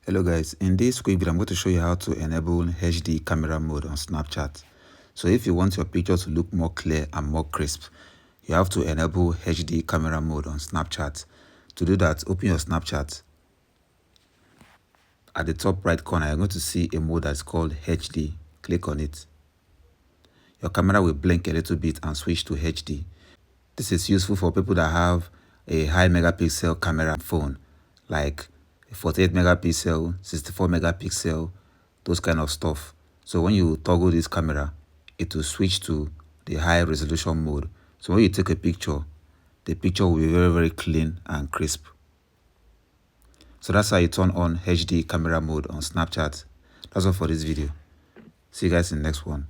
Hello guys, in this quick video I'm going to show you how to enable HD camera mode on Snapchat. So if you want your picture to look more clear and more crisp, you have to enable HD camera mode on Snapchat. To do that, open your Snapchat. At the top right corner, you're going to see a mode that's called HD. Click on it. Your camera will blink a little bit and switch to HD. This is useful for people that have a high megapixel camera phone, like 48 megapixel, 64 megapixel, those kind of stuff. So when you toggle this camera, it will switch to the high resolution mode. So when you take a picture, the picture will be very clean and crisp. So that's how you turn on HD camera mode on Snapchat. That's all for this video. See you guys in the next one.